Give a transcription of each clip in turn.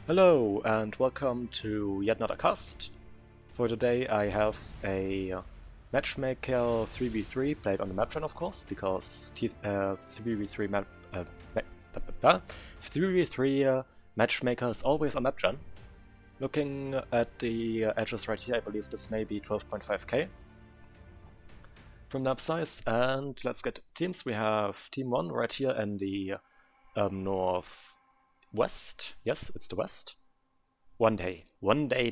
Hello and welcome to yet another cast. For today I have a matchmaker 3v3 played on the Mapgen, of course, because 3v3 3v3 matchmaker is always on Mapgen. Looking at the edges right here, I believe this may be 12.5k from nap size, and let's get teams. We have team 1 right here in the northwest. Yes, it's the west. One day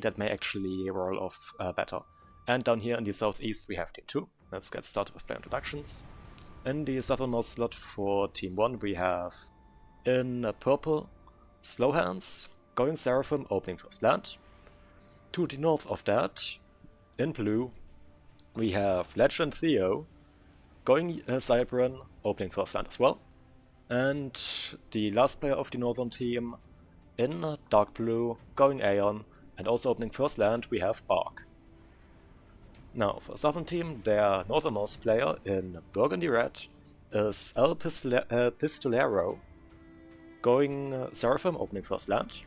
that may actually roll off better. And down here in the southeast we have team 2. Let's get started with player introductions. In the southernmost slot for team 1 we have in purple Slow Hands, going Seraphim, opening first land. To the north of that, in blue, we have Legend Theo, going Cybran, opening first land as well. And the last player of the northern team, in dark blue, going Aeon, and also opening first land, we have Bark. Now, for southern team, their northernmost player in burgundy red is El Pistolero, going Seraphim, opening first land.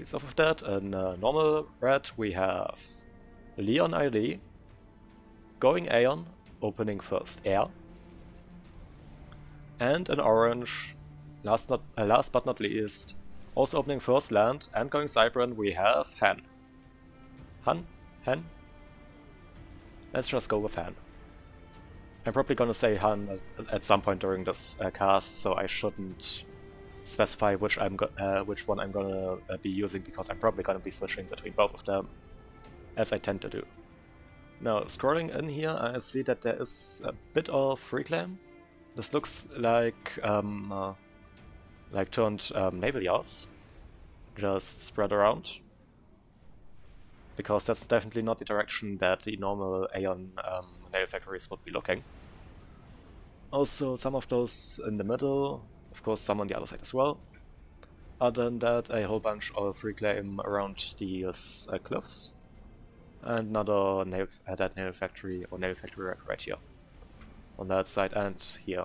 South of that, in normal red, we have Leon ID, going Aeon, opening first air. And in orange, last but not least, also opening first land and going Cybran, we have Han. Han? Let's just go with Han. I'm probably gonna say Han at some point during this cast, so I shouldn't specify which one I'm gonna be using, because I'm probably gonna be switching between both of them, as I tend to do. Now, scrolling in here, I see that there is a bit of reclaim. This looks like turned naval yards, just spread around, because that's definitely not the direction that the normal Aeon naval factories would be looking. Also, some of those in the middle, of course some on the other side as well. Other than that, a whole bunch of reclaim around these cliffs, and another naval factory right here on that side and here.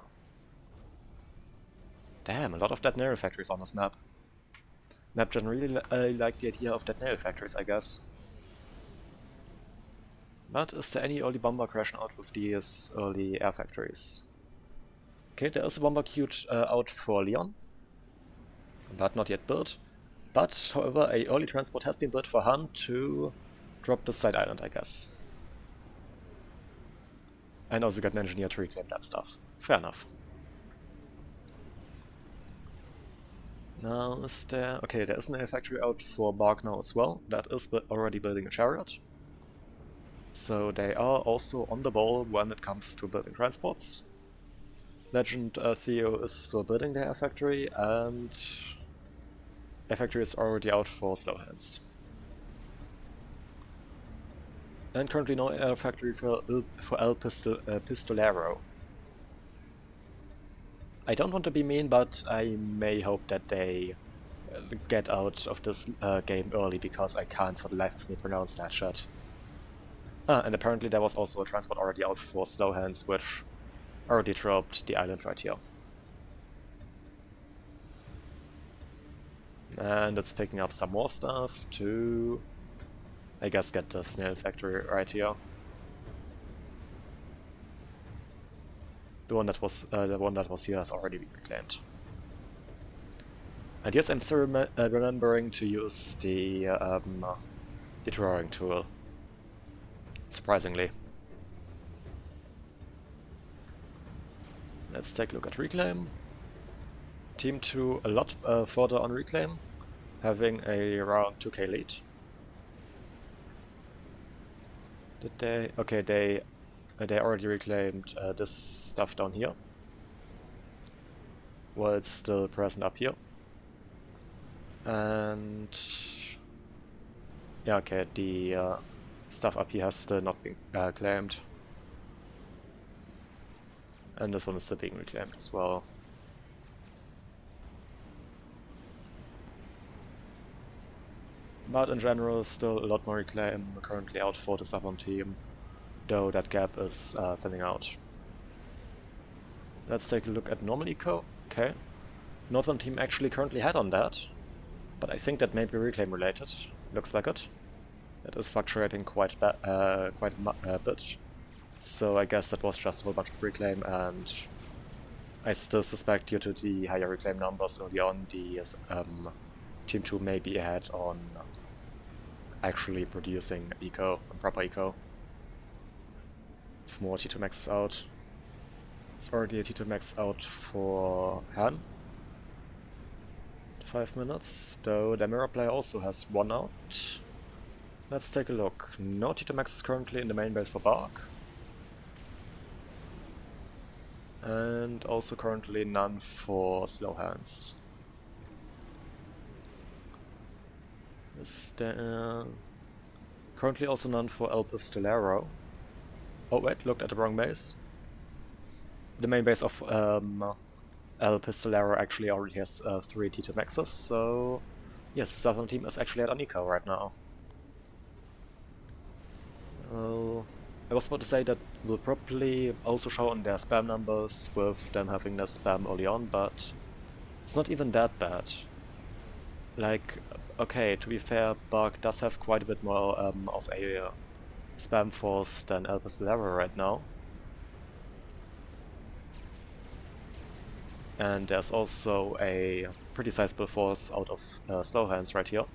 Damn, a lot of dead naval factories on this map. Mapgen really like the idea of dead naval factories, I guess. But is there any early bomber crashing out with these early air factories? Okay, there is a bomber queued out for Leon, but not yet built. But, however, a early transport has been built for Han to drop this side island, I guess. And also get an engineer to reclaim that stuff. Fair enough. Now is there... Okay, there is an air factory out for Bark now as well. That is already building a chariot. So they are also on the ball when it comes to building transports. Legend Theo is still building the air factory, and air factory is already out for Slow Hands. And currently no air factory for El Pistolero. I don't want to be mean, but I may hope that they get out of this game early, because I can't for the life of me pronounce that shit. And apparently there was also a transport already out for Slow Hands, which already dropped the island right here. And it's picking up some more stuff to, I guess, get the snail factory right here. The one that was here has already been reclaimed. And yes, I'm still remembering to use the drawing tool. Surprisingly. Let's take a look at reclaim. Team 2 a lot further on reclaim, having a around 2k lead. Did they? Okay, they already reclaimed this stuff down here, while it's still present up here. And yeah, okay, the stuff up here has still not been claimed. And this one is still being reclaimed as well. But in general, still a lot more reclaim currently out for the southern team, though that gap is thinning out. Let's take a look at normal eco. Okay. Northern team actually currently had on that, But I think that may be reclaim related. Looks like it. It is fluctuating quite a bit. So I guess that was just a whole bunch of reclaim, and I still suspect due to the higher reclaim numbers early on, the Team 2 may be ahead on actually producing eco, proper eco. If more T2 max is out. It's already a T2 max out for Han. 5 minutes, though the mirror player also has one out. Let's take a look. No T2 max is currently in the main base for Bark. And also currently none for Slow Hands. Is there... Currently also none for El Pistolero. Oh wait, looked at the wrong base. The main base of El Pistolero actually already has 3 T2 maxes, so yes, the southern team is actually at an eco right now. I was about to say that will probably also show on their spam numbers with them having their spam early on, but it's not even that bad. Like, okay, to be fair, Bark does have quite a bit more of a spam force than El Pistolero right now. And there's also a pretty sizable force out of Slow Hands right here.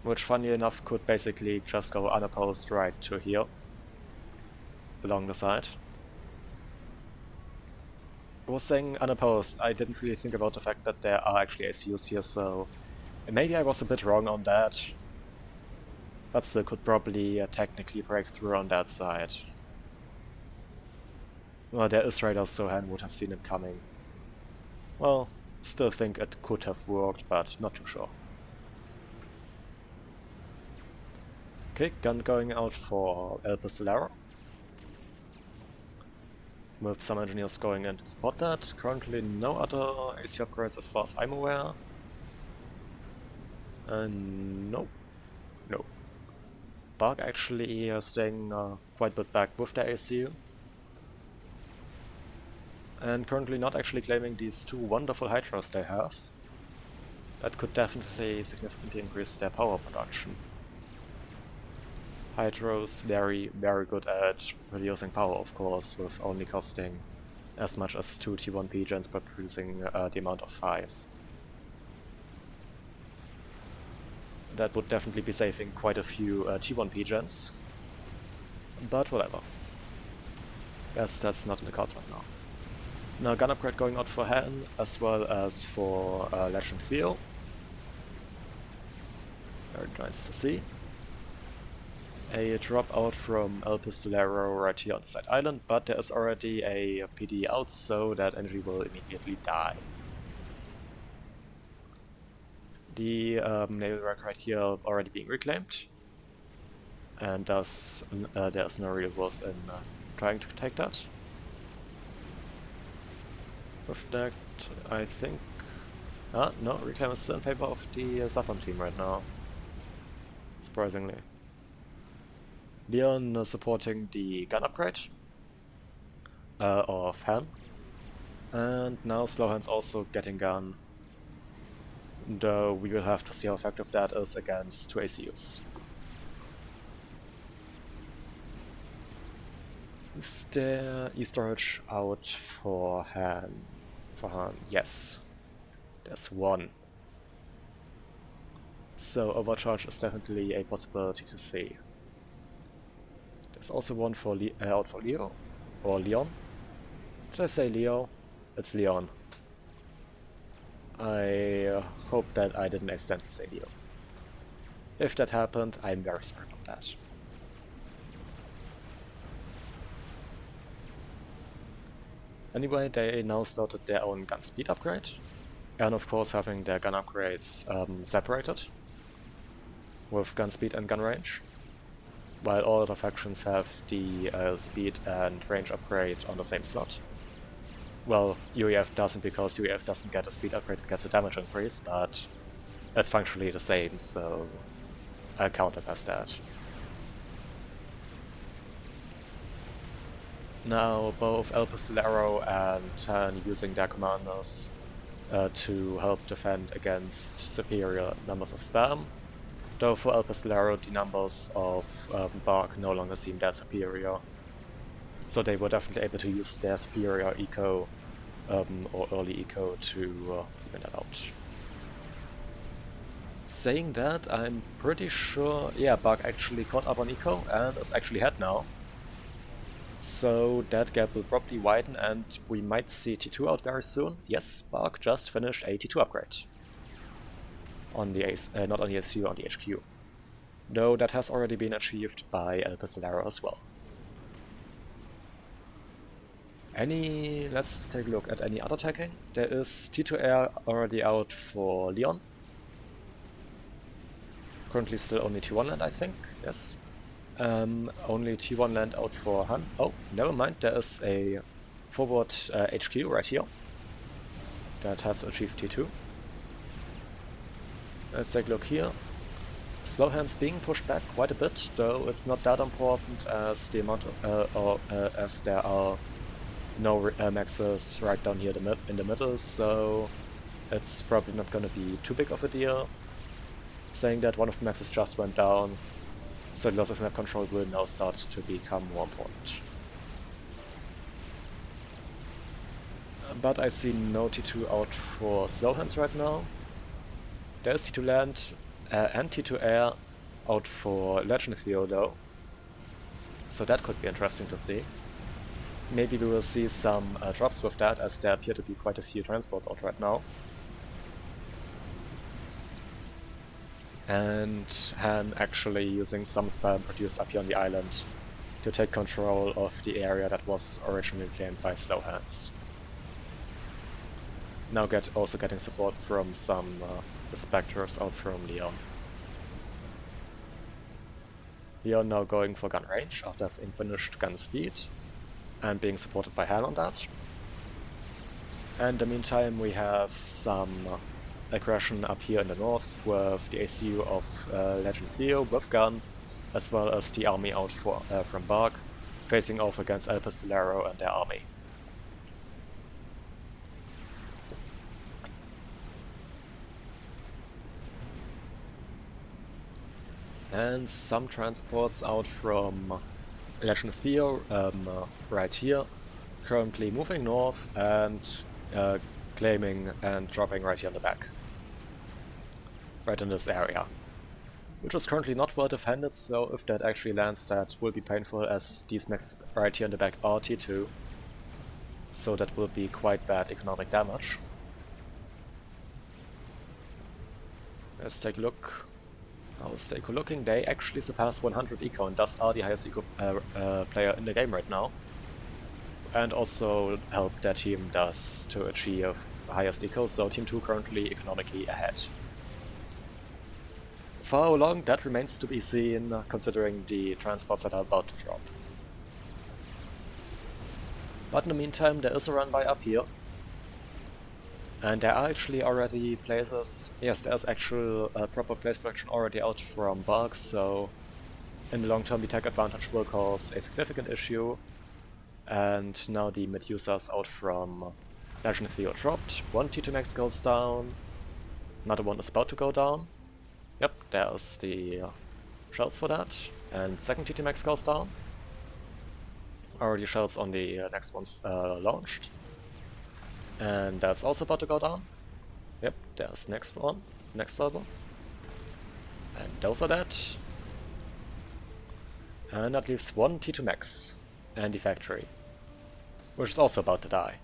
Which, funny enough, could basically just go unopposed right to here, along the side. I was saying unopposed, I didn't really think about the fact that there are actually ACUs here, so maybe I was a bit wrong on that. But still could probably technically break through on that side. Well, there is radar, so Han would have seen it coming. Well, still think it could have worked, but not too sure. Okay, gun going out for El Pistolero. With some engineers going in to support that. Currently no other AC upgrades as far as I'm aware. No. No. Bark actually staying quite a bit back with the ACU. And currently not actually claiming these 2 wonderful hydros they have. That could definitely significantly increase their power production. Hydros very, very good at producing power, of course, with only costing as much as 2 T1 P-gens but producing the amount of 5. That would definitely be saving quite a few T1 P-gens. But whatever. Guess that's not in the cards right now. Now gun upgrade going out for Han, as well as for Legend Theo. Very nice to see. A drop out from El Pistolero right here on the side island, but there is already a PD out, so that energy will immediately die. The naval rack right here already being reclaimed, and thus there's no real worth in trying to take that. With that, I think... no, reclaim is still in favor of the southern team right now, surprisingly. Leon supporting the gun upgrade of Han, and now Slow Hands also getting gun, though we will have to see how effective that is against 2 ACUs. Is there E-storage out for Han? Yes. There's one. So overcharge is definitely a possibility to see. There's also one for out for Leo, or Leon. Did I say Leo? It's Leon. I hope that I didn't accidentally say Leo. If that happened, I'm very sorry about that. Anyway, they now started their own gun speed upgrade, and of course having their gun upgrades separated, with gun speed and gun range. While all other factions have the speed and range upgrade on the same slot. Well, UEF doesn't, because UEF doesn't get a speed upgrade, it gets a damage increase, but it's functionally the same, so I'll count it as that. Now both El Pistolero and Han using their commanders to help defend against superior numbers of spam. Though for El Pistolero the numbers of Bark no longer seem that superior. So they were definitely able to use their superior eco or early eco to win that out. Saying that, I'm pretty sure, yeah, Bark actually caught up on eco and is actually ahead now. So that gap will probably widen and we might see T2 out very soon. Yes, Bark just finished a T2 upgrade. On the not on the SU, on the HQ. Though that has already been achieved by El Pistolero as well. Let's take a look at any other tagging. There is T2 Air already out for Leon. Currently still only T1 land, I think, yes. Only T1 land out for Han. Oh, never mind, there is a forward HQ right here that has achieved T2. Let's take a look here. Slow hands being pushed back quite a bit, though it's not that important as the amount of, as there are no maxes right down here in the middle, so it's probably not going to be too big of a deal. Saying that one of the maxes just went down, so the loss of map control will now start to become more important. But I see no T2 out for slow hands right now. There is T2 land and T2 air out for Legend Theo though, so that could be interesting to see. Maybe we will see some drops with that, as there appear to be quite a few transports out right now. And Han actually using some spam produced up here on the island to take control of the area that was originally claimed by slow hands. Now also getting support from some Spectres out from Leon. Leon now going for gun range after having finished gun speed and being supported by Han on that. And in the meantime we have some aggression up here in the north with the ACU of Legend Theo with gun, as well as the army out from Bark, facing off against El Pistolero and their army. And some transports out from Legend Theo right here, currently moving north and claiming and dropping right here on the back. Right in this area. Which is currently not well defended, so if that actually lands that will be painful, as these maxes right here in the back are T2. So that will be quite bad economic damage. Let's take a look. How's the eco looking? They actually surpassed 100 eco and thus are the highest eco player in the game right now. And also help their team thus to achieve highest eco, so Team 2 currently economically ahead. For how long, that remains to be seen, considering the transports that are about to drop. But in the meantime, there is a runby up here. And there are actually already places, yes, there's actual proper place production already out from Bark, so in the long term the tech advantage will cause a significant issue. And now the Medusas out from Legend Theo dropped. One T2 max goes down, another one is about to go down. Yep, there's the shells for that. And second T2 max goes down. Already shells on the next ones launched. And that's also about to go down. Yep, there's next one, next server. And those are that. And that leaves one T2 max and the factory, which is also about to die.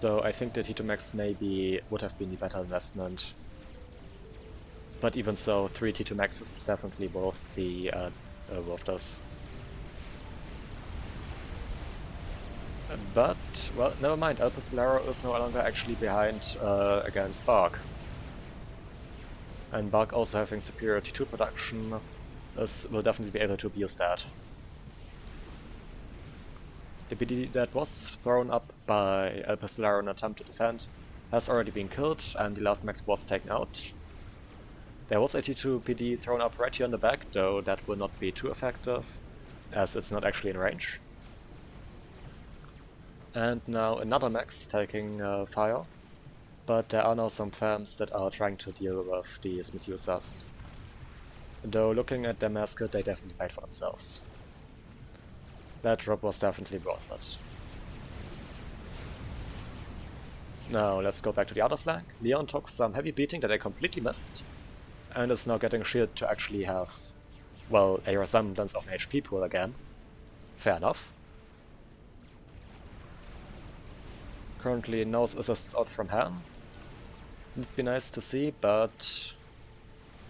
Though I think the T2 max maybe would have been the better investment. But even so, 3 T2 maxes is definitely worth this. But, well, never mind, El Pistolero is no longer actually behind against Bark. And Bark also having superior T2 production will definitely be able to abuse that. The BD that was thrown up by El Pistolero in an attempt to defend has already been killed, and the last max was taken out. There was a T2 PD thrown up right here on the back, though that will not be too effective, as it's not actually in range. And now another Max taking fire, but there are now some farms that are trying to deal with these Medusas. Though looking at their mascot, they definitely paid for themselves. That drop was definitely worth it. Now let's go back to the other flank. Leon took some heavy beating that I completely missed, and is now getting a shield to actually have, well, a resemblance of an HP pool again. Fair enough. Currently no assists out from Han. Would be nice to see, but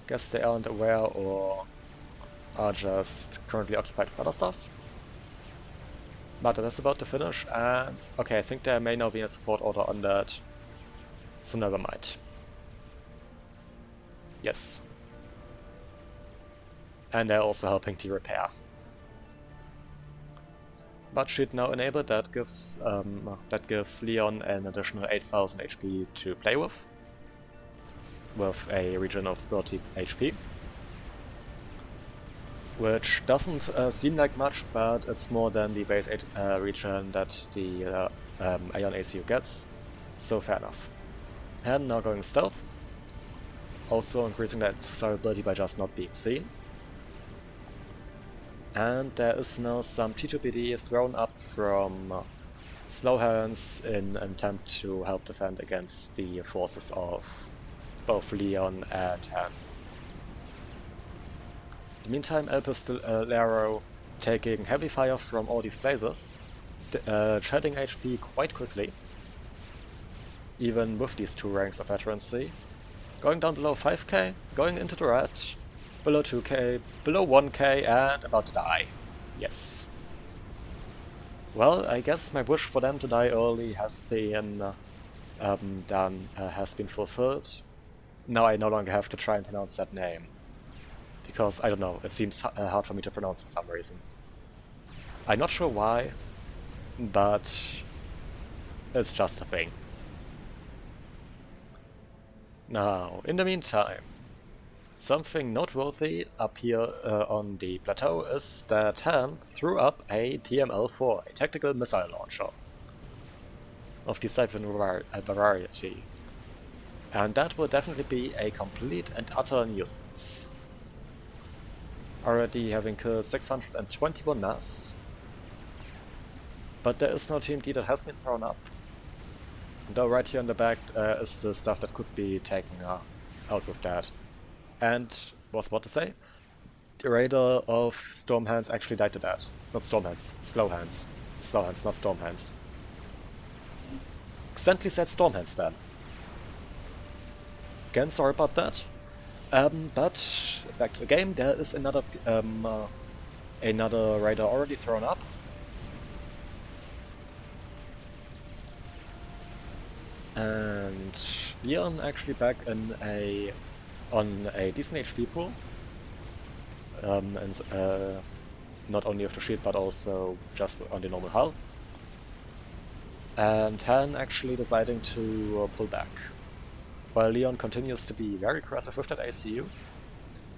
guess they aren't aware or are just currently occupied with other stuff. But that is about to finish, and okay, I think there may now be a support order on that, so never mind. Yes. And they're also helping to repair. But shield now enabled, that gives Leon an additional 8000 HP to play with a regen of 30 HP. Which doesn't seem like much, but it's more than the base regen that the Aeon ACU gets, so fair enough. Han now going stealth, also increasing that survivability by just not being seen. And there is now some T2PD thrown up from slow hands in an attempt to help defend against the forces of both Leon and Han. In the meantime, El Pistolero taking heavy fire from all these places, shedding HP quite quickly, even with these 2 ranks of veterancy. Going down below 5k, going into the red, below 2k, below 1k, and about to die. Yes. Well, I guess my wish for them to die early has been fulfilled. Now I no longer have to try and pronounce that name. Because, I don't know, it seems hard for me to pronounce for some reason. I'm not sure why, but it's just a thing. Now, in the meantime, something noteworthy up here on the plateau is that Han threw up a TML-4, a tactical missile launcher, of the Siphon variety. And that will definitely be a complete and utter nuisance. Already having killed 621 mass, but there is no TMD that has been thrown up. Though right here in the back is the stuff that could be taken out with that. And, was what to say? The Raider of Storm Hands actually died to that. Not Storm Hands, Slow Hands. Slow Hands, not Storm Hands. Accidentally said Storm Hands then. Again, sorry about that. But back to the game, there is another Raider already thrown up. And Leon actually back on a decent HP pool. And not only with the shield but also just on the normal hull. And Han actually deciding to pull back. While Leon continues to be very aggressive with that ACU.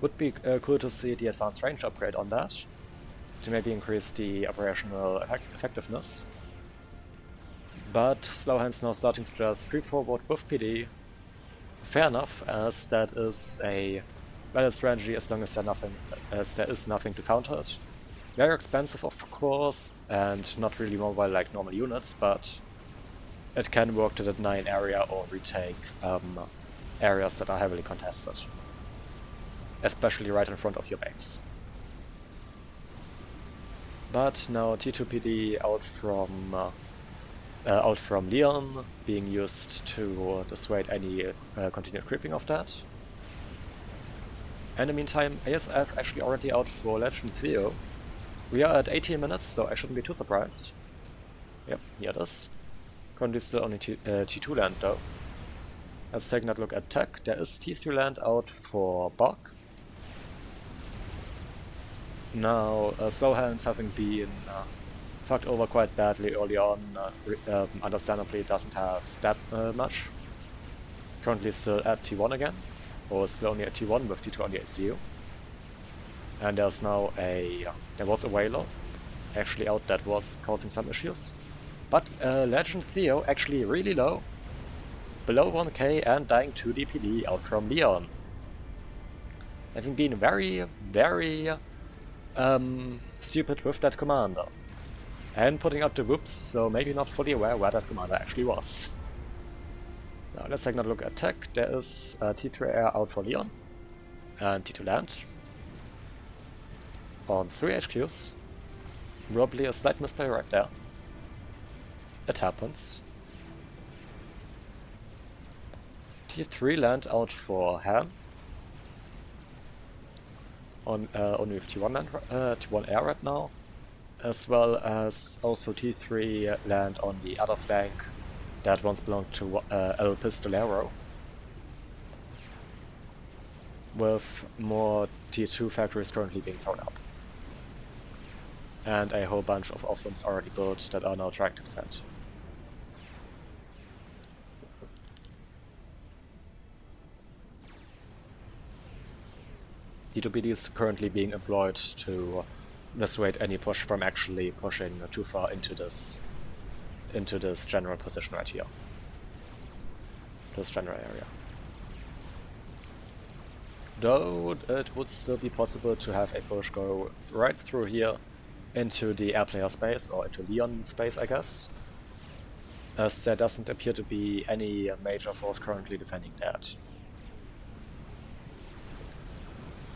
Would be cool to see the advanced range upgrade on that, to maybe increase the operational effectiveness. But Slow Hands now starting to just creep forward with PD. Fair enough, as that is a valid strategy as long as there is nothing to counter it. Very expensive of course, and not really mobile like normal units, but it can work to that 9 area or retake areas that are heavily contested. Especially right in front of your base. But now T2PD out from Leon, being used to dissuade any continued creeping of that. And in the meantime, ASF actually already out for Legend Theo. We are at 18 minutes, so I shouldn't be too surprised. Yep, here it is. Currently still only T2 land though. Let's take another look at tech. There is T3 land out for Bog. Now, Slow Hands having been fucked over quite badly early on, understandably doesn't have that much. Currently still at T1 again. or still only a T1 with T2 on the ACU. And there's now there was a Whaler actually out that was causing some issues. But Legend Theo actually really low, below 1k and dying to DPD out from Leon. Having been very, very stupid with that commander. And putting up the whoops, so maybe not fully aware where that commander actually was. Now let's take another look at tech. There is T3 air out for Leon and T2 land on 3 HQs. Probably a slight misplay right there. It happens. T3 land out for Ham. On only with T1 land, T1 air right now. As well as also T3 land on the other flank that once belonged to El Pistolero. With more T2 factories currently being thrown up. And a whole bunch of off-rooms already built that are now trying to defend. T2PD is currently being employed to dissuade any push from actually pushing too far into this general position right here. This general area. Though it would still be possible to have a push go right through here into the air player space, or into Leon space, I guess. As there doesn't appear to be any major force currently defending that.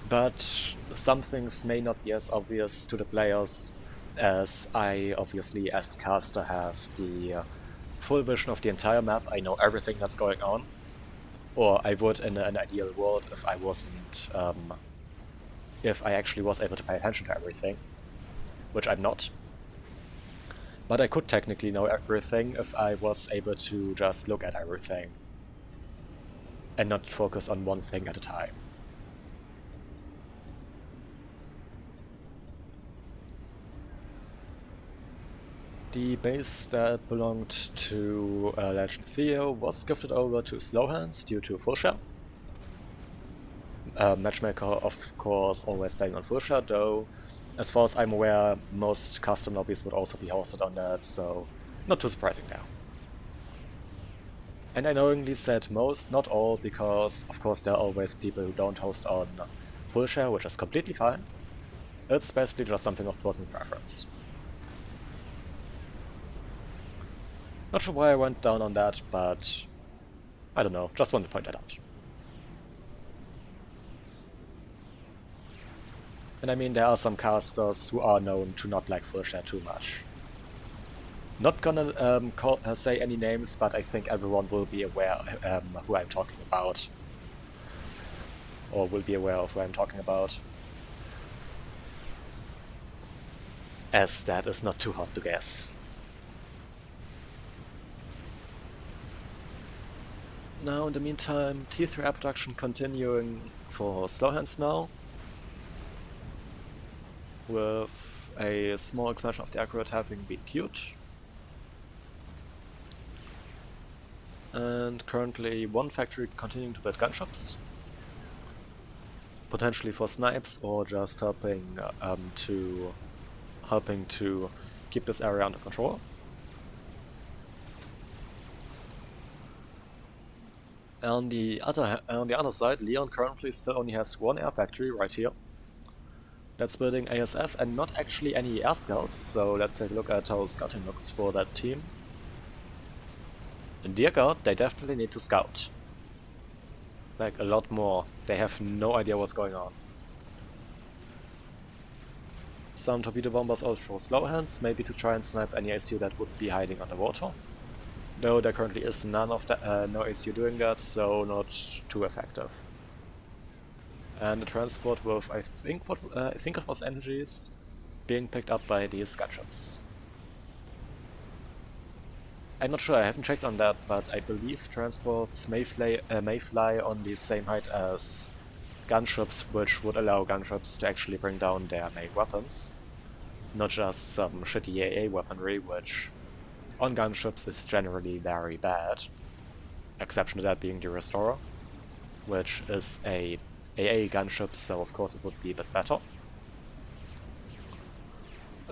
But some things may not be as obvious to the players, as I obviously, as the caster, have the full vision of the entire map. I know everything that's going on. Or I would in an ideal world if I wasn't, if I actually was able to pay attention to everything, which I'm not. But I could technically know everything if I was able to just look at everything and not focus on one thing at a time. The base that belonged to Legend Theo was gifted over to Slowhands due to full share. Matchmaker, of course, always playing on full share, though as far as I'm aware, most custom lobbies would also be hosted on that, so not too surprising now. And I knowingly said most, not all, because of course there are always people who don't host on full share, which is completely fine. It's basically just something of personal preference. Not sure why I went down on that, but I don't know, just wanted to point that out. And I mean, there are some casters who are known to not like full share too much. Not gonna say any names, but I think everyone will be aware who I'm talking about. Or will be aware of who I'm talking about. As that is not too hard to guess. Now, in the meantime, T3 air production continuing for Slowhands now, with a small expansion of the aggregate having been queued. And currently one factory continuing to build gunshops, potentially for snipes or just helping to keep this area under control. On the other side, Leon currently still only has one air factory right here. That's building ASF and not actually any air scouts, so let's take a look at how scouting looks for that team. And dear god, they definitely need to scout. Like, a lot more. They have no idea what's going on. Some torpedo bombers out for Slowhands, maybe to try and snipe any ACU that would be hiding underwater. Though there currently is none of that, no ACU doing that, so not too effective. And the transport with, I think it was energies, being picked up by these gunships. I'm not sure, I haven't checked on that, but I believe transports may fly on the same height as gunships, which would allow gunships to actually bring down their main weapons. Not just some shitty AA weaponry, which on gunships is generally very bad. Exception to that being the Restorer. which is a AA gunship, so of course it would be a bit better.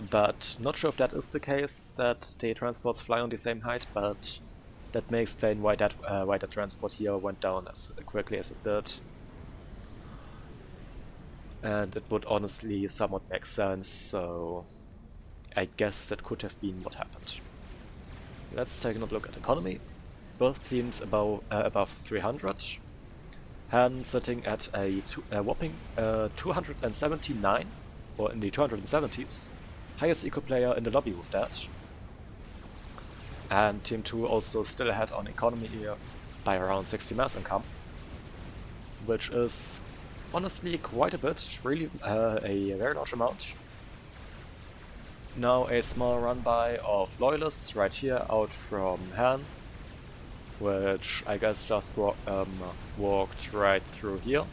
But not sure if that is the case, that the transports fly on the same height, but that may explain why that transport here went down as quickly as it did. And it would honestly somewhat make sense, so I guess that could have been what happened. Let's take another look at economy. Both teams above 300. Han sitting at a whopping 279, or in the 270s. Highest eco player in the lobby with that. And Team 2 also still ahead on economy by around 60 mass income, which is honestly quite a bit, really a very large amount. Now a small run by of loyalists right here out from Han, which I guess just walked right through here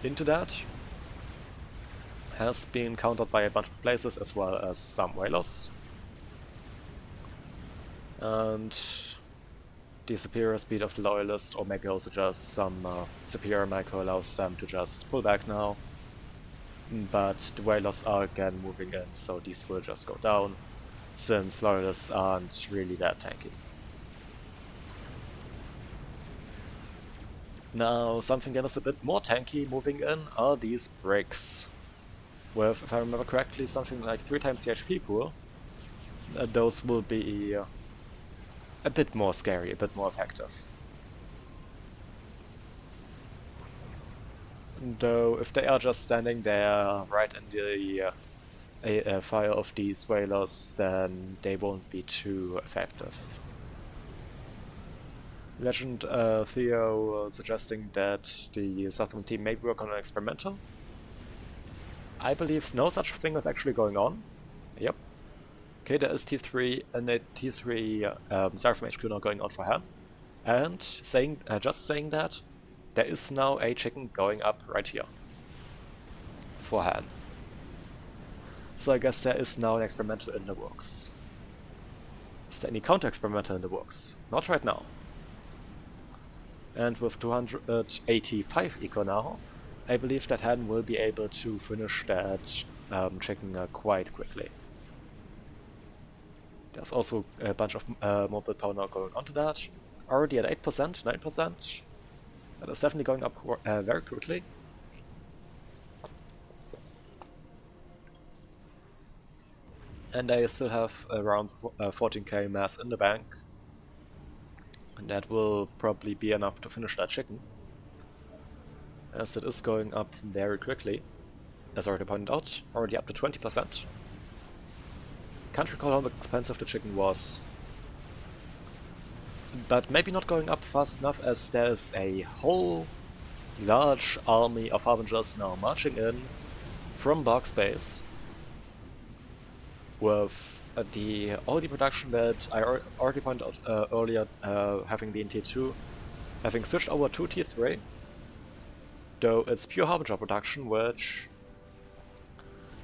into that. Has been countered by a bunch of places as well as some whalers. And the superior speed of the loyalist, or maybe also just some superior micro, allows them to just pull back now. But the whalers are again moving in, so these will just go down, since loyalists aren't really that tanky. Now, something that is a bit more tanky moving in are these bricks. With, if I remember correctly, something like 3 times the HP pool. Those will be a bit more scary, a bit more effective. Though, if they are just standing there right in the fire of these whalers, then they won't be too effective. Legend Theo suggesting that the Southern team may work on an experimental. I believe no such thing is actually going on. Yep. Okay, there is T3 and a T3 Seraphim HQ now going on for Han. And just saying that, there is now a chicken going up right here for Han. So I guess there is now an experimental in the works. Is there any counter-experimental in the works? Not right now. And with 285 eco now, I believe that Han will be able to finish that chicken quite quickly. There's also a bunch of mobile power now going onto that. Already at 8%, 9%. That is definitely going up very quickly. And I still have around 14k mass in the bank. And that will probably be enough to finish that chicken, as it is going up very quickly, as already pointed out, already up to 20%. Can't recall how expensive the chicken was, but maybe not going up fast enough, as there is a whole large army of Harbingers now marching in from box base with all the production that I already pointed out earlier, having been T2, having switched over to T3, though it's pure Harbinger production, which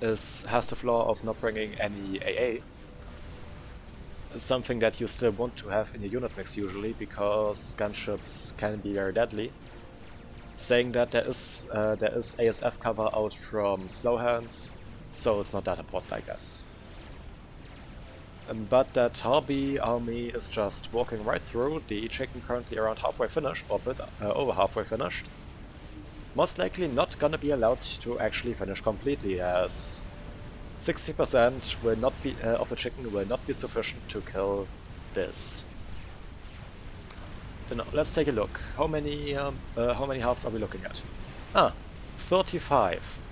has the flaw of not bringing any AA. It's something that you still want to have in your unit mix usually, because gunships can be very deadly. Saying that there is ASF cover out from slow hands, so it's not that important, I guess. But that Harby army is just walking right through, the chicken currently around halfway finished, or a bit over halfway finished. Most likely not gonna be allowed to actually finish completely, as 60% will not be of a chicken will not be sufficient to kill this. Then let's take a look. How many halves are we looking at? 35.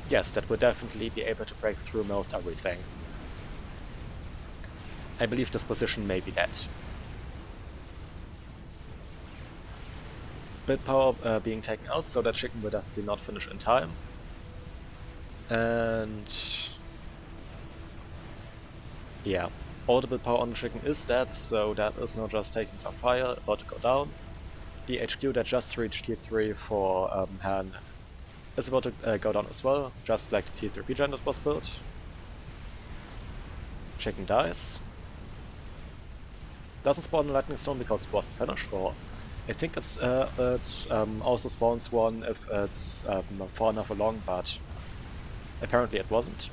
Yes, that will definitely be able to break through most everything. I believe this position may be dead. Build power being taken out, so that chicken will definitely not finish in time. And yeah, all the build power on the chicken is dead, so that is now just taking some fire, about to go down. The HQ that just reached T3 for Han is about to go down as well, just like the T3 gen that was built. Chicken dies. doesn't spawn a lightning storm because it wasn't finished, or I think it also spawns one if it's far enough along, but apparently it wasn't.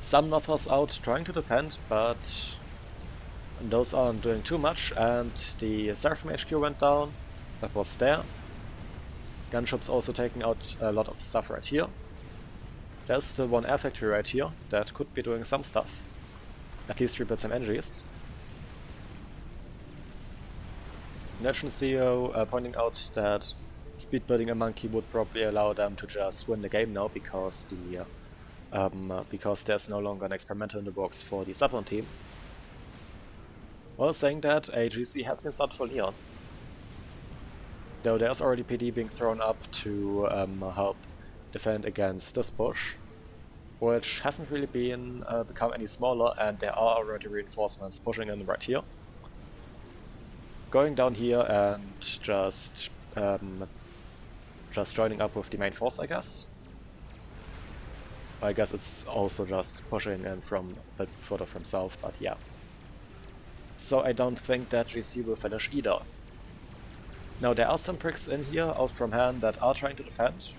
Some Nothers out trying to defend, but those aren't doing too much, and the Seraphim HQ went down. That was there. Gunship's also taking out a lot of the stuff right here. There's still one air factory right here that could be doing some stuff. At least rebuild some energies. Legend Theo pointing out that speed building a monkey would probably allow them to just win the game now because there's no longer an experimental in the box for the Southern team. Well, saying that, a GC has been started for Leon. Though there's already PD being thrown up to help defend against this push, which hasn't really been become any smaller, and there are already reinforcements pushing in right here. Going down here and just joining up with the main force, I guess. I guess it's also just pushing in from a bit further from south, but yeah. So I don't think that GC will finish either. Now there are some pricks in here out from hand that are trying to defend.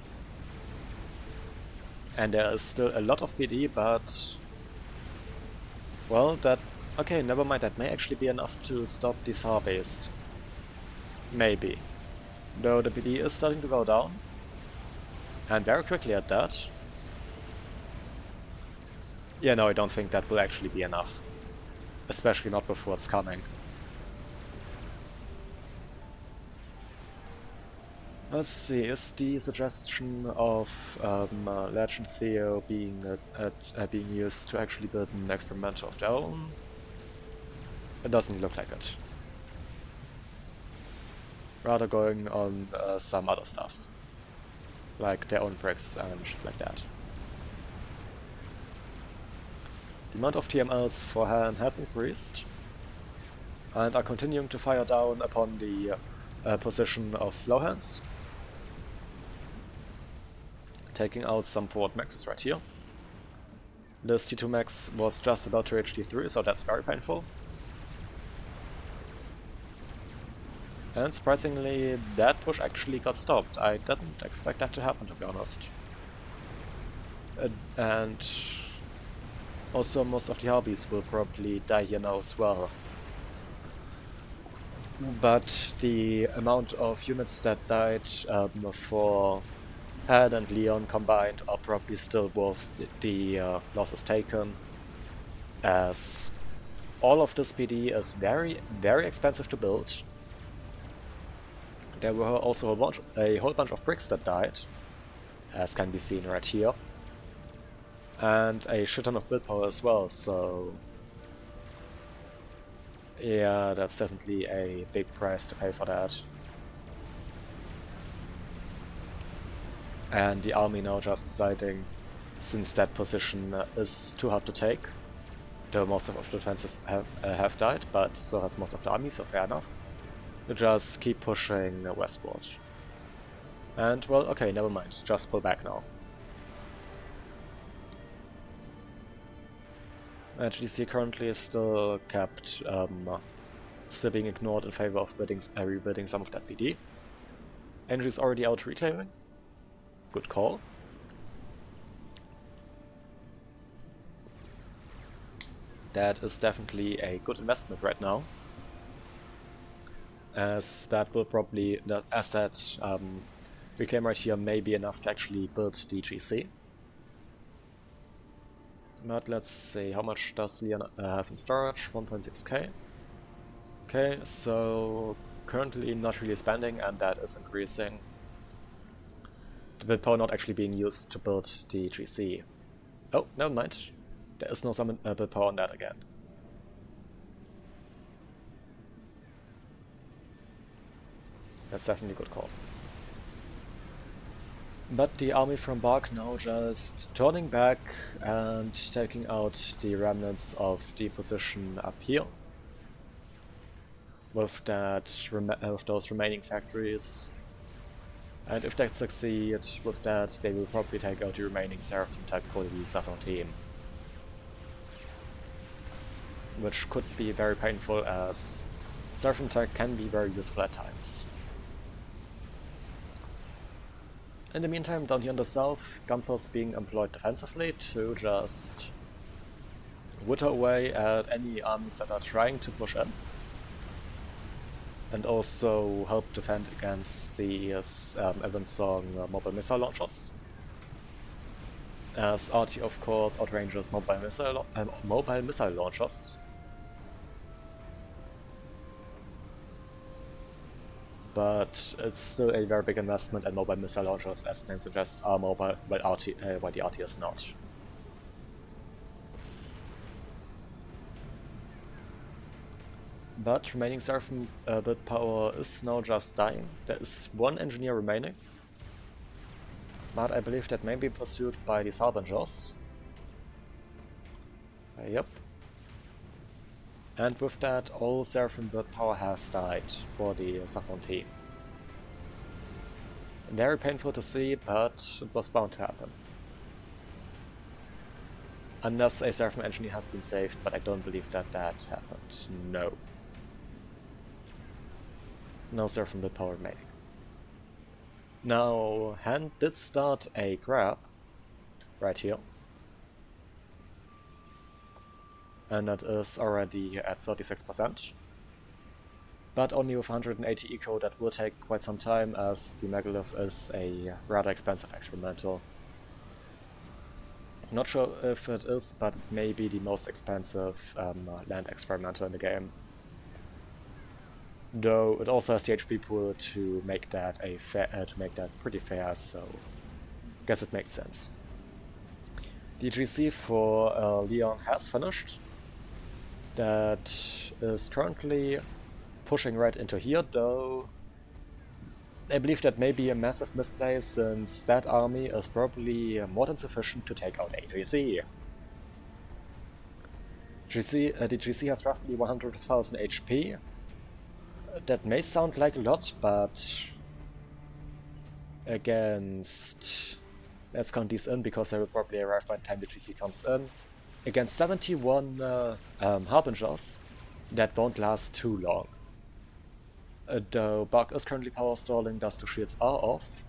And there is still a lot of PD, but... well, that... okay, never mind, that may actually be enough to stop these Harbingers. Maybe. Though the PD is starting to go down. And very quickly at that. Yeah, no, I don't think that will actually be enough. Especially not with what's coming. Let's see, is the suggestion of Legend Theo being used to actually build an experimental of their own? It doesn't look like it. Rather going on some other stuff. Like their own bricks and shit like that. The amount of TMLs for Han have increased. And are continuing to fire down upon the position of Slowhands. Taking out some forward maxes right here. This T2 max was just about to reach T3, so that's very painful. And surprisingly, that push actually got stopped. I didn't expect that to happen, to be honest. And also most of the Harbingers will probably die here now as well. But the amount of units that died for Had and Leon combined are probably still worth the losses taken, as all of this PD is very, very expensive to build. There were also a whole bunch of bricks that died, as can be seen right here, and a shit ton of build power as well, so yeah, that's definitely a big price to pay for that. And the army now just deciding, since that position is too hard to take, though most of the defenses have died, but so has most of the army, so fair enough, to just keep pushing westward. And, well, okay, never mind, just pull back now. GDC currently is still kept, still being ignored in favor of rebuilding some of that PD. Energy is already out reclaiming. Good call. That is definitely a good investment right now, as that will probably, reclaim right here may be enough to actually build the GC. But let's see, how much does Leon have in storage? 1.6k. Okay, so currently not really spending, and that is increasing. The build power not actually being used to build the GC. Oh, never mind. There is no summon build power on that again. That's definitely a good call. But the army from Bark now just turning back and taking out the remnants of the position up here. With those remaining factories. And if they succeed with that, they will probably take out the remaining Seraphim tech for the Southern team. which could be very painful as Seraphim tech can be very useful at times. In the meantime, down here in the south, Gunther's being employed defensively to just witter away at any armies that are trying to push in, and also help defend against the Evensong mobile missile launchers. As RT, of course, outranges mobile missile launchers. But it's still a very big investment, and mobile missile launchers, as the name suggests, are mobile, while the RT is not. But remaining Seraphim build power is now just dying. There is one engineer remaining, but I believe that may be pursued by these Harbingers. Yep. And with that, all Seraphim build power has died for the Southern team. Very painful to see, but it was bound to happen. Unless a Seraphim engineer has been saved, but I don't believe that happened. No. No Seraphim build power remaining. Now, Hand did start a grab right here. And that is already at 36%. But only with 180 eco, that will take quite some time, as the Megalith is a rather expensive experimental. Not sure if it is, but it may be the most expensive land experimental in the game. Though it also has the HP pool to make that pretty fair, so I guess it makes sense. The GC for Leon has finished. That is currently pushing right into here, though I believe that may be a massive misplay, since that army is probably more than sufficient to take out a GC. The GC has roughly 100,000 HP. That may sound like a lot, but against... let's count these in, because they will probably arrive by the time the GC comes in. Against 71 Harbingers, that won't last too long. Though Bug is currently power stalling, thus the shields are off.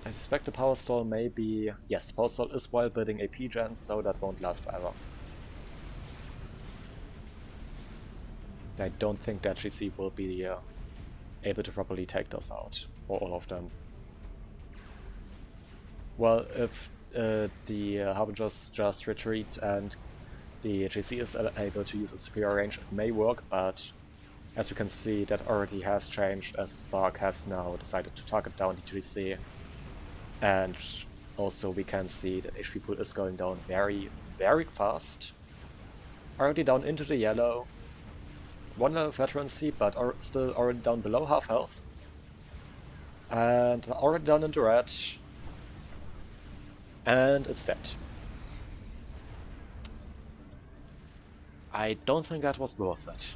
I suspect the power stall may be... yes, the power stall is while building a P-gen, so that won't last forever. I don't think that GC will be able to properly take those out, or all of them. Well, if the Harbingers just retreat and the GC is able to use its superior range, it may work, but as you can see, that already has changed, as Spark has now decided to target down the GC. And also we can see that HP pool is going down very, very fast. Already down into the yellow. One level veterancy, but still already down below half health. And already down into red. And it's dead. I don't think that was worth it.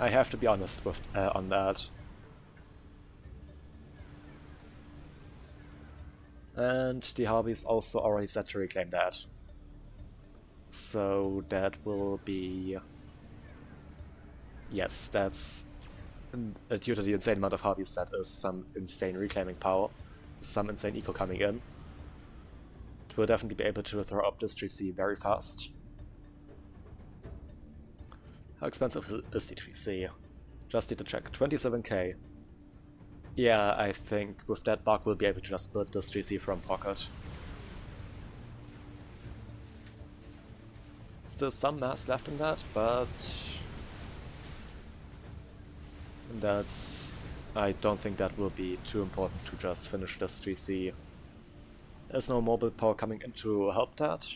I have to be honest with on that. And the Harvey's also already set to reclaim that. So that will be... yes, that's... due to the insane amount of Harveys, that is some insane reclaiming power. Some insane eco coming in. We'll definitely be able to throw up this GC very fast. How expensive is the GC? Just need to check. 27k. Yeah, I think with that Bug we'll be able to just build this GC from pocket. Still some mass left in that, but... I don't think that will be too important to just finish this GC. There's no mobile power coming in to help that.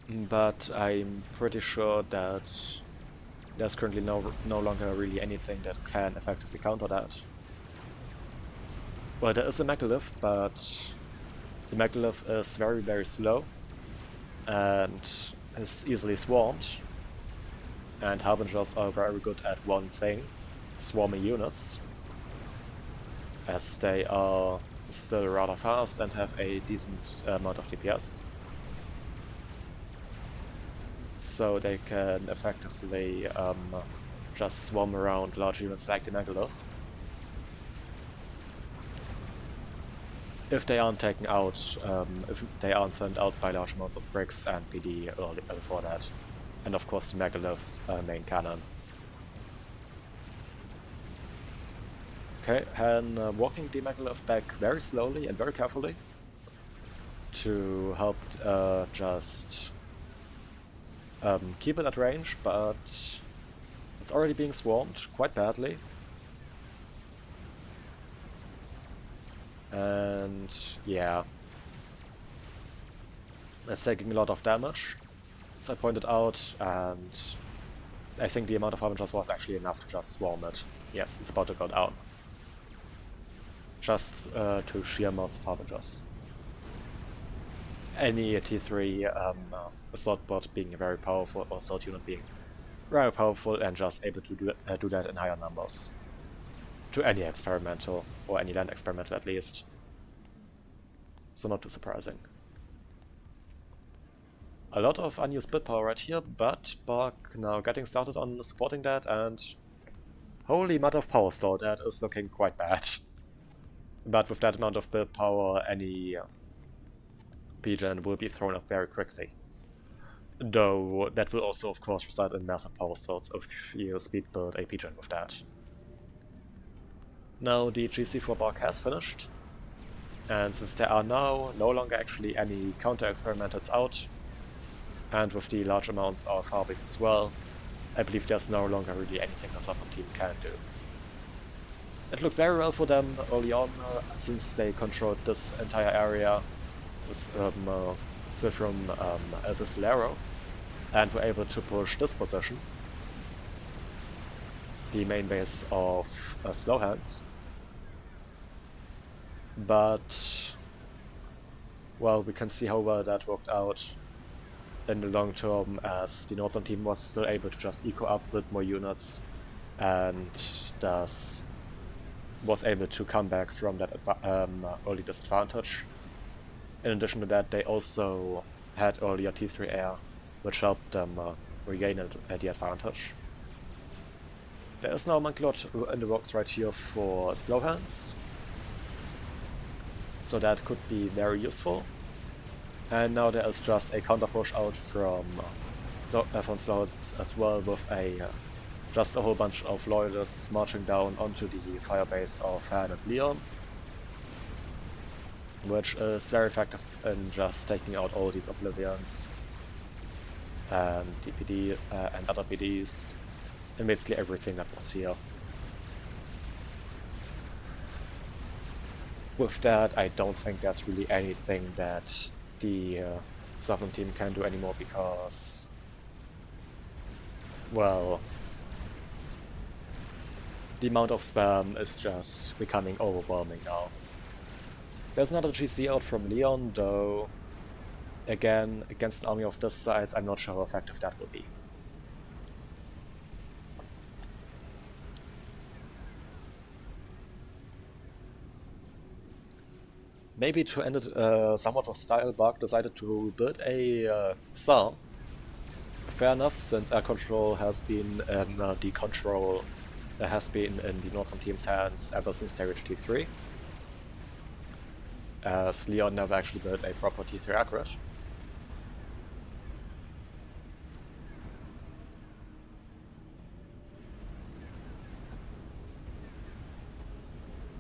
But I'm pretty sure that there's currently no longer really anything that can effectively counter that. Well, there is a Megalith, but the Megalith is very, very slow and is easily swarmed. And Harbingers are very good at one thing, swarming units, as they are still rather fast and have a decent amount of DPS. so they can effectively just swarm around large units like the Megalith. If they aren't taken out, if they aren't thinned out by large amounts of bricks and PD early before that. And of course the Megalith main cannon. Okay, and walking the Megalith back very slowly and very carefully to help just keep it at range, but it's already being swarmed quite badly. And yeah, it's taking a lot of damage, as I pointed out, and I think the amount of Harbingers was actually enough to just swarm it. Yes, it's about to go down. Just to sheer amounts of Harbingers. Any T3 slot bot being very powerful, or slot unit being very powerful and just able to do that in higher numbers. To any experimental, or any land experimental at least. So not too surprising. A lot of unused build power right here, but Bark now getting started on supporting that, and holy mud of power store, that is looking quite bad. But with that amount of build power, any P-Gen will be thrown up very quickly. Though that will also of course result in massive power stalls if you speed build a P-Gen with that. Now the GC for Bark has finished, and since there are now no longer actually any counter experimentals out, and with the large amounts of Harbingers as well, I believe there's no longer really anything the Southern team can do. It looked very well for them early on, since they controlled this entire area with still from the Solero, and were able to push this position, the main base of Slow Hands. But, well, we can see how well that worked out in the long term, as the Northern team was still able to just eco up with more units, and thus was able to come back from that early disadvantage. In addition to that, they also had earlier T3 air, which helped them regain the advantage. There is now a Monkey Lord in the works right here for Slow Hands, so that could be very useful. And now there is just a counter push out from Slow Hands as well, with just a whole bunch of loyalists marching down onto the firebase of Han and Leon, which is very effective in just taking out all these Oblivions and DPD and other PDs, and basically everything that was here. With that, I don't think there's really anything that the Southern team can do anymore, because, well, the amount of spam is just becoming overwhelming now. There's another GC out from Leon, though, again, against an army of this size, I'm not sure how effective that will be. Maybe to end it somewhat of style, Bark decided to build a Tsar. Fair enough, since air control has been in the Northern team's hands ever since they reached T3. As Leon never actually built a proper T3 accurate.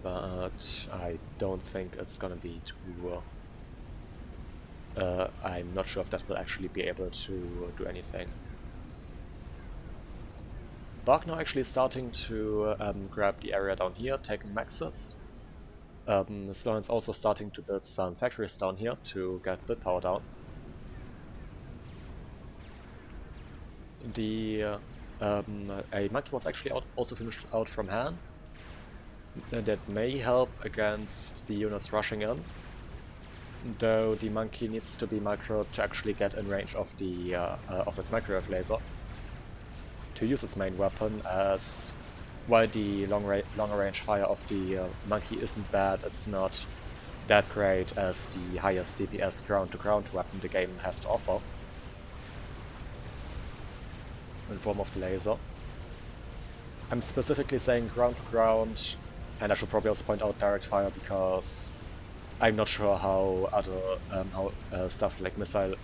But I don't think it's gonna be too... I'm not sure if that will actually be able to do anything. Bark now actually starting to grab the area down here, taking maxes. Sloan's also starting to build some factories down here to get build power down. A monkey was actually also finished out from Han. That may help against the units rushing in, though the monkey needs to be microed to actually get in range of the of its microwave laser to use its main weapon, as while the longer range fire of the monkey isn't bad, it's not that great as the highest DPS ground to ground weapon the game has to offer. in form of the laser. I'm specifically saying ground to ground, and I should probably also point out direct fire because I'm not sure how other stuff like missile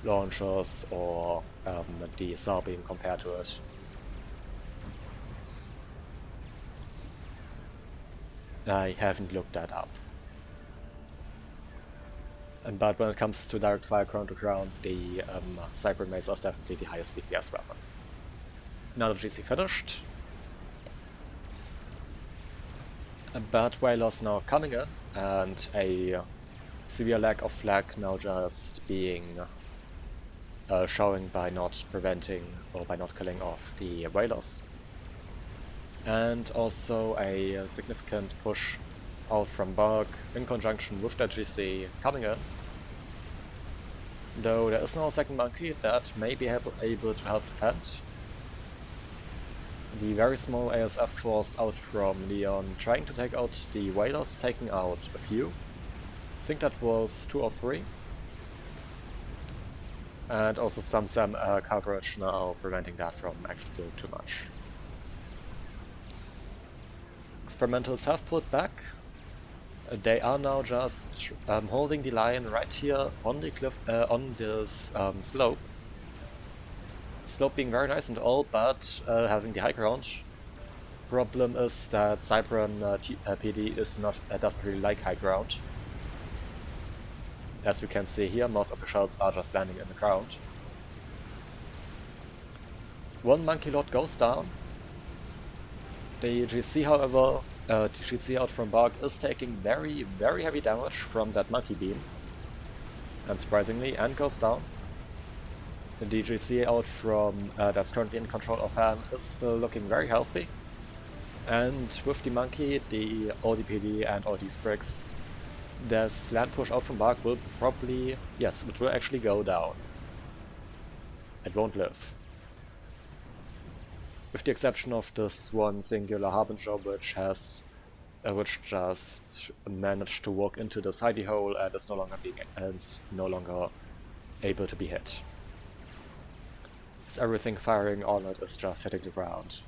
launchers or the SAR beam compare to it. I haven't looked that up. But when it comes to direct fire ground to ground, the Cyber Mace is definitely the highest DPS weapon. Now the GC finished. But Whalers now coming in, and a severe lack of flag now just being showing by not preventing or by not killing off the Whalers. And also a significant push out from Bark in conjunction with the GC coming in. Though there is now a second monkey that may be able to help defend. The very small ASF force out from Leon trying to take out the Whalers, taking out a few. I think that was 2 or 3. And also some SAM coverage now preventing that from actually doing too much. Experimentals have pulled back. They are now just holding the line right here on the cliff, on this slope. Slope being very nice and all, but having the high ground. Problem is that Cypern PD is not doesn't really like high ground. As we can see here, most officials are just landing in the ground. One Monkey Lord goes down. The GC, however, the GC out from Bark is taking very, very heavy damage from that Monkey Beam. Unsurprisingly, and goes down. The GC out from that's currently in control of Han is still looking very healthy. And with the Monkey, the ODPD and all these bricks, the slant push out from Bark will probably, yes, it will actually go down. It won't live. With the exception of this one singular Harbinger, which just managed to walk into this hidey hole and is no longer able to be hit. It's everything firing on it is just hitting the ground.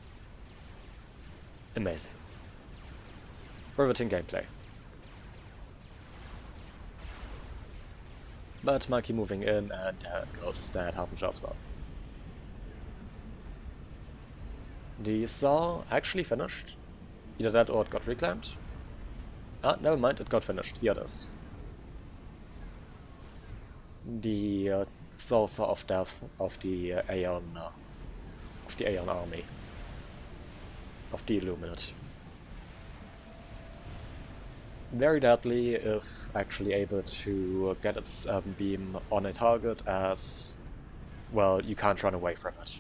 Amazing. Riveting gameplay. But Monkey moving in, and goes that Harbinger as well. The saw actually finished. Either that or it got reclaimed. Ah, never mind, it got finished. Here it is. The saucer of death of the Aeon army. Of the Illuminate. Very deadly if actually able to get its beam on a target, as well, you can't run away from it.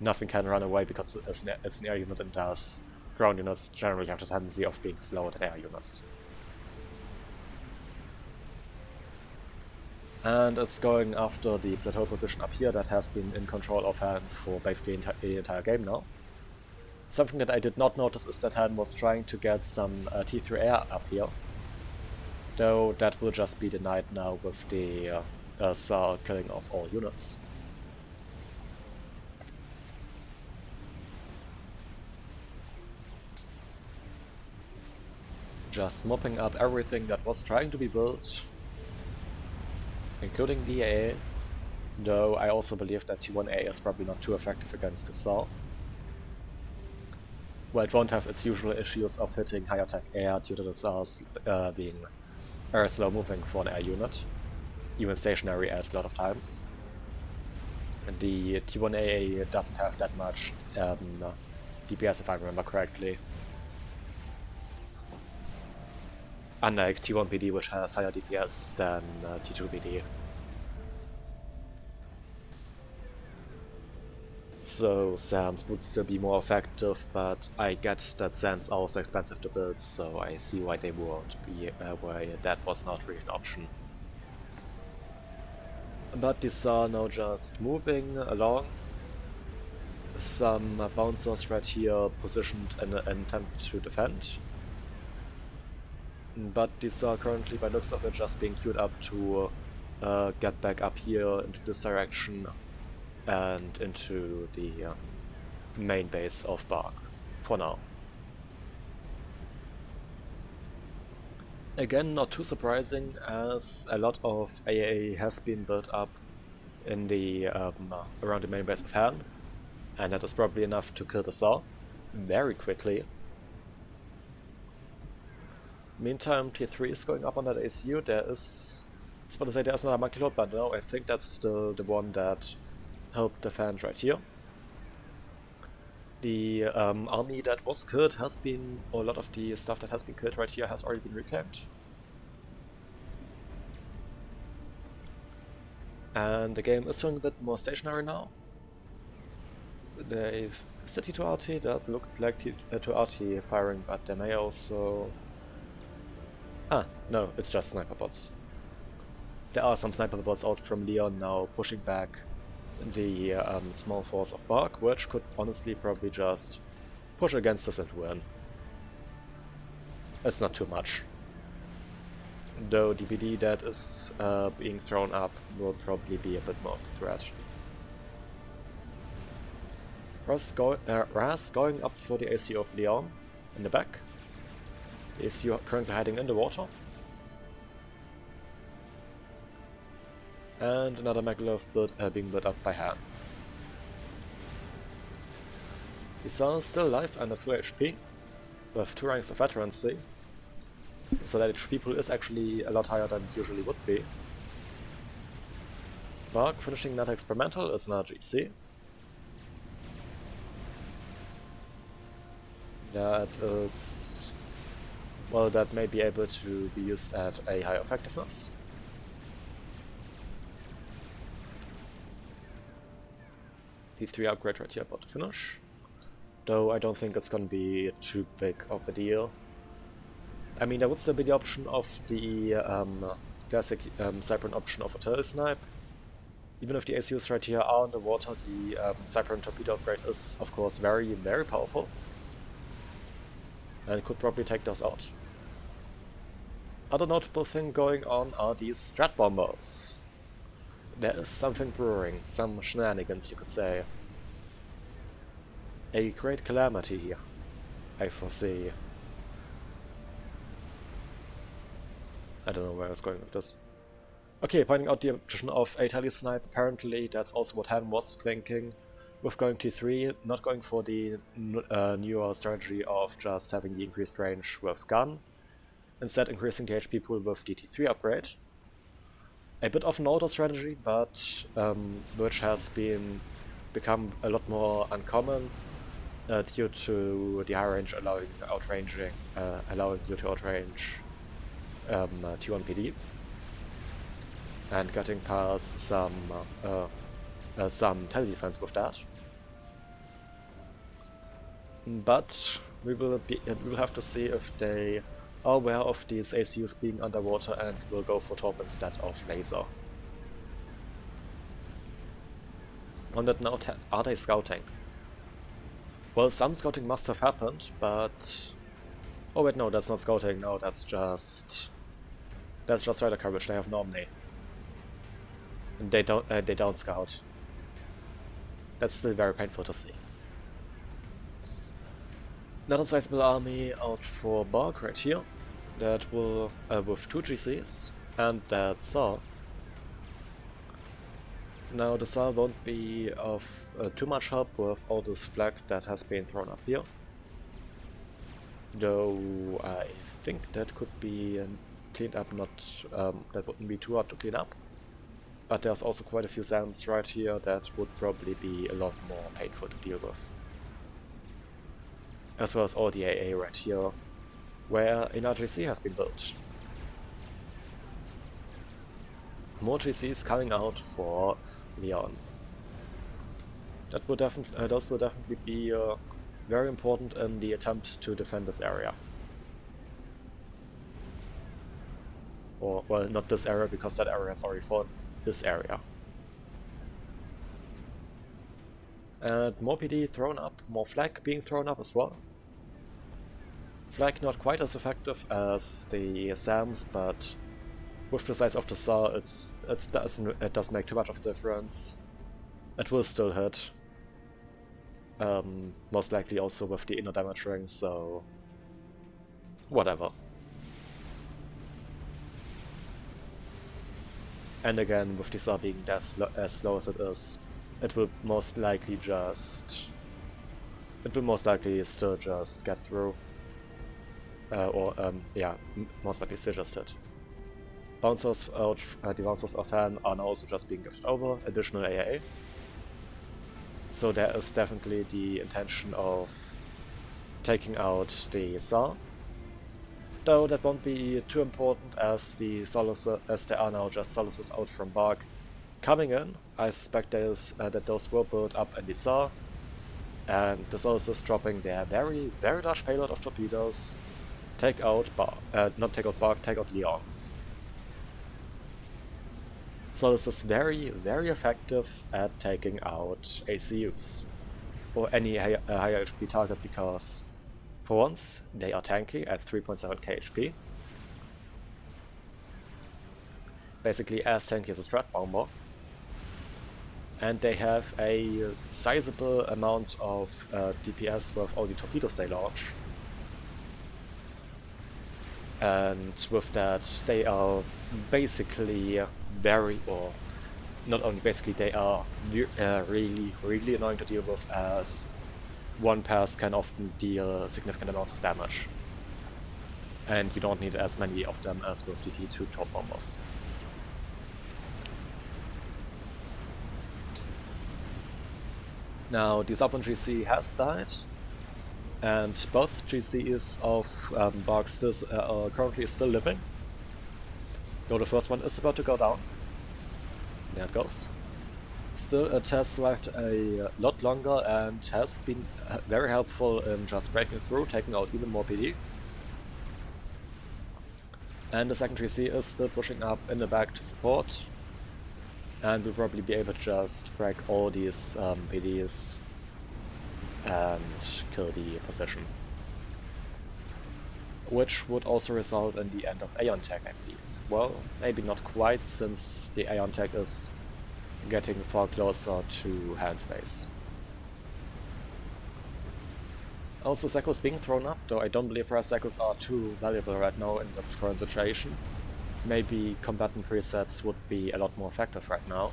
Nothing can run away because it's an air unit, and thus ground units generally have the tendency of being slower than air units. And it's going after the plateau position up here that has been in control of Han for basically the entire game now. Something that I did not notice is that Han was trying to get some T3 air up here. Though that will just be denied now with the SAR killing off all units. Just mopping up everything that was trying to be built, including the AA, though I also believe that T1A is probably not too effective against the SAR. Well, it won't have its usual issues of hitting high attack air due to the SARs being very slow moving for an air unit, even stationary at a lot of times. And the T1AA doesn't have that much DPS if I remember correctly. Unlike T1PD, which has higher DPS than T2PD. So SAMs would still be more effective, but I get that SAMs are also expensive to build, so I see why they won't be, why that was not really an option. But these are now just moving along. Some bouncers right here positioned in an attempt to defend. But these are currently, by looks of it, just being queued up to get back up here into this direction and into the main base of Bark for now. Again, not too surprising, as a lot of AAA has been built up in the around the main base of Han, and that is probably enough to kill the Tsar very quickly. Meantime, tier 3 is going up on that ACU. There is, I was about to say there's another multi-load, but no, I think that's still the one that helped defend right here. The army that was killed has been, or a lot of the stuff that has been killed right here has already been reclaimed. And the game is turning a bit more stationary now. They've is the T2RT that looked like T2RT firing, but they may also... Ah, no, it's just sniper bots. There are some sniper bots out from Leon now pushing back the small force of Bark, which could honestly probably just push against us and win. It's not too much. Though DPD that is being thrown up will probably be a bit more of a threat. Raz going up for the ACU of Leon in the back. The ACU currently hiding in the water. And another Megalith being built up by Han. The Tsar is still alive and at full HP, with 2 ranks of veterancy, so that HP pool is actually a lot higher than it usually would be. Bark finishing another experimental, it's another GC. That is... well, that may be able to be used at a higher effectiveness. T3 upgrade right here about to finish. Though I don't think it's gonna be too big of a deal. I mean, there would still be the option of the classic Cyprian option of Artillery Snipe. Even if the ACUs right here are underwater, the Cyprian torpedo upgrade is of course very, very powerful. And could probably take those out. Other notable thing going on are these Strat Bombers. There is something brewing, some shenanigans you could say. A great calamity here, I foresee. I don't know where I was going with this. Okay, pointing out the option of a tele snipe, apparently that's also what Han was thinking. With going T3, not going for the newer strategy of just having the increased range with gun, instead increasing the HP pool with the T3 upgrade. A bit of an older strategy, but which has become a lot more uncommon due to the high range allowing you to outrange T1 PD and getting past some tele-defense with that. But we will have to see if they are aware of these ACUs being underwater and will go for top instead of laser. On that note, are they scouting? Well, some scouting must have happened, but... oh wait, no, that's not scouting, no, that's just rider coverage, they have Normally. And they don't scout. That's still very painful to see. Another sizable army out for Bark right here. That will, with 2 GCs, and that Tsar. Now the Tsar won't be of too much help with all this flag that has been thrown up here. Though I think that could be cleaned up, that wouldn't be too hard to clean up. But there's also quite a few SAMs right here that would probably be a lot more painful to deal with. As well as all the AA right here, where an RGC has been built. More GCs coming out for Leon. Those will definitely be very important in the attempt to defend this area. Or, well, not this area, because that area has already fought this area. And more PD thrown up, more flag being thrown up as well. Flag not quite as effective as the SAMs, but with the size of the Tsar, it does make too much of a difference. It will still hit. Most likely also with the inner damage ring, so whatever. And again, with the Tsar being as slow as it is, it will most likely still just get through. Yeah, most likely still just hit. Bouncers out, the bouncers of Han are now also just being gifted over, additional AAA. So there is definitely the intention of taking out the Tsar. Though that won't be too important as there are now just Solaces out from Bark coming in. I suspect that those will build up in the Tsar, and the Solaces dropping their very, very large payload of torpedoes, take out Bark, take out Leon. Solace is very, very effective at taking out ACUs, or any higher HP target, because for once they are tanky at 3.7k HP. Basically as tanky as a Strat Bomber. And they have a sizable amount of DPS with all the torpedoes they launch. And with that, they are basically not only basically, they are really, really annoying to deal with, as one pass can often deal significant amounts of damage. And you don't need as many of them as with the T2 top bombers. Now, the Southern GC has died, and both GCs of Bark are currently still living. Though the first one is about to go down. There it goes. Still, it has survived a lot longer and has been very helpful in just breaking through, taking out even more PD. And the second GC is still pushing up in the back to support. And we'll probably be able to just break all these PDs and kill the position. Which would also result in the end of Aeon Tech, I believe. Well, maybe not quite, since the Aeon Tech is getting far closer to hand space. Also, Zekos being thrown up, though I don't believe Rise Zekos are too valuable right now in this current situation. Maybe combatant presets would be a lot more effective right now.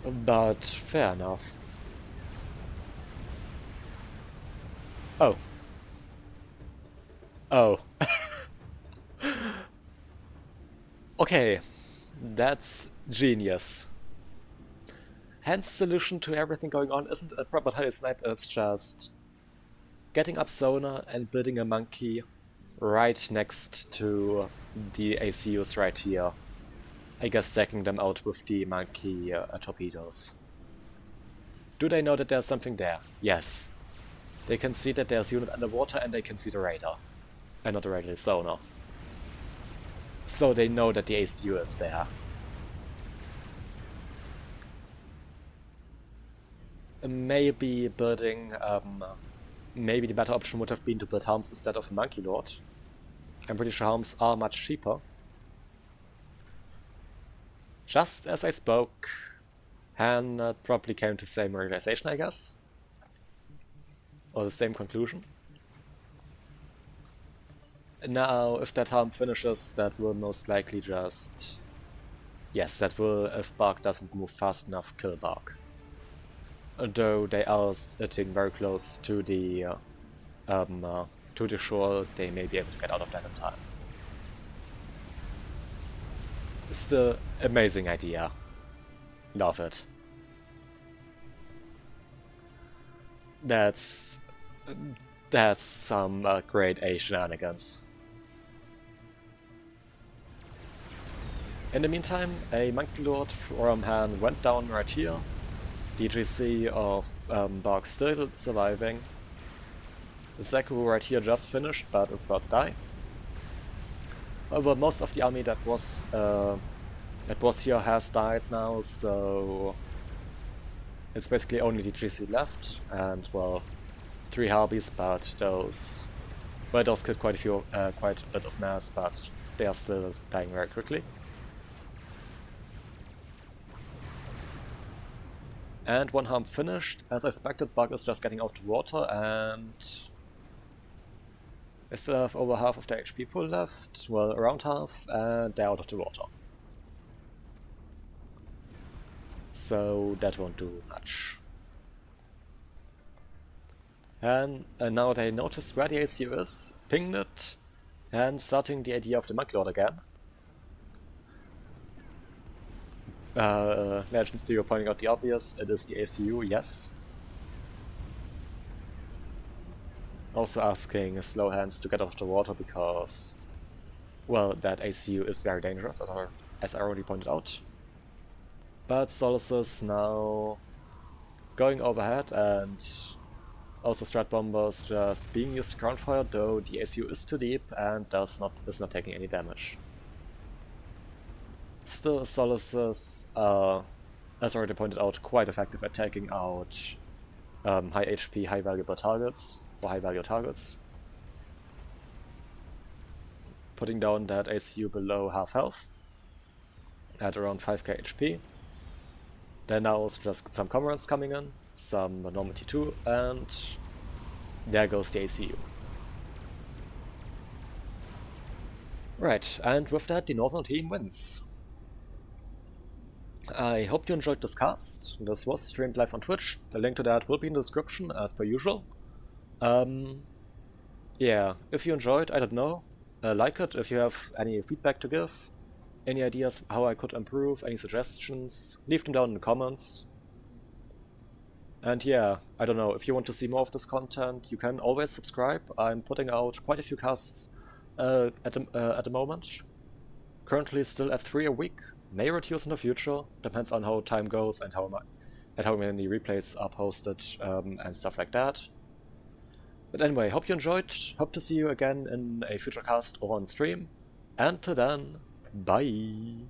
But fair enough. Oh. Oh. Okay. That's genius. Hand's solution to everything going on isn't a proper snipe, it's just getting up sonar and building a monkey right next to the ACUs right here. I guess stacking them out with the monkey torpedoes. Do they know that there's something there? Yes. They can see that there's unit underwater, and they can see the radar. And not the radar, the sonar. So they know that the ACU is there. Maybe building, maybe the better option would have been to build Harms instead of a Monkey Lord. I'm pretty sure Harms are much cheaper. Just as I spoke, Han probably came to the same realization, I guess. Or the same conclusion. Now, if that Harm finishes, that will most likely just... Yes, that will, if Bark doesn't move fast enough, kill Bark. Though they are sitting very close to the shore, they may be able to get out of that in time. Still, amazing idea. Love it. That's some great A shenanigans. In the meantime, a Monkey Lord from Han went down right here. The GC of Bark still surviving. The Zeku right here just finished, but is about to die. However, most of the army that was here has died now, so it's basically only the GC left, and well, 3 Harbies, but those killed quite a bit of mass, but they are still dying very quickly. And one harm finished. As expected, Bug is just getting out of water, and I still have over half of the HP pool left. Well, around half, and they're out of the water. So that won't do much. And now they notice where the ACU is, pinged it, and starting the idea of the Monkey Lord again. Legend Theo pointing out the obvious, it is the ACU, yes. Also asking Slow Hands to get out of the water because, well, that ACU is very dangerous, as I already pointed out. But Solace's now going overhead, and also Strat Bombers just being used to ground fire, though the ACU is too deep and is not taking any damage. Still, Solace's, as already pointed out, quite effective at taking out high HP, high valuable targets, or high value targets. Putting down that ACU below half health at around 5k HP. Then now also just some comrades coming in, some normal T2, and there goes the ACU. Right, and with that the Northern team wins. I hope you enjoyed this cast. This was streamed live on Twitch. The link to that will be in the description as per usual. Yeah, if you enjoyed, I don't know, like it. If you have any feedback to give, any ideas how I could improve, any suggestions, leave them down in the comments. And yeah, I don't know, if you want to see more of this content, you can always subscribe. I'm putting out quite a few casts at the moment. Currently still at 3 a week. May reduce in the future, depends on how time goes and how many replays are posted and stuff like that. But anyway, hope you enjoyed, hope to see you again in a future cast or on stream, and till then, bye!